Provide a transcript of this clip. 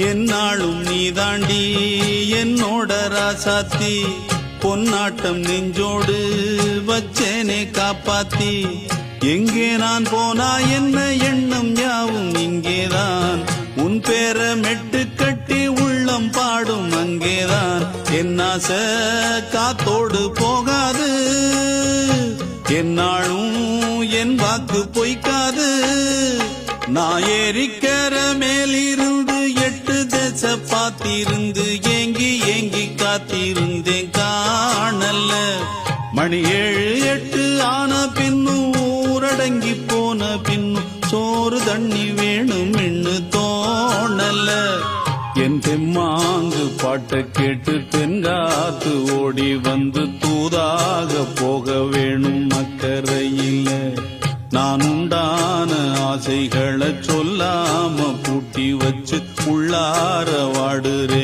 என்னாலும் நீதாண்டி என்னோட ராசாத்தி பொன்னாட்டம் நெஞ்சோடு வச்சேனே காப்பாத்தி எங்கே நான் போனா என்ன எண்ணம் யாவும் இங்கேதான் உன் பேர மெட்டு கட்டி உள்ளம் பாடும் அங்கேதான் என்னாச காத்தோடு போகாது என்னாலும் என் வாக்கு பொய்க்காது நான் ஏறிக்கிற மேலிருந்து 8 தேச பாத்திருந்து ஏங்கி ஏங்கி காத்திருந்தேன் காணல்ல மணி 7 8 ஆன பின்னும் ஊரடங்கி போன பின்னும் சோறு தண்ணி வேணும் என்று தோணல என் தெம்மாங்கு பாட்டை கேட்டு தென்காத்து ஓடி வந்து தூதாக போக வேணும் அக்கறையில் நான் உண்டான ஆசைகளை சொல்லாம பூட்டி வச்சு உள்ளார வாடுறேன்.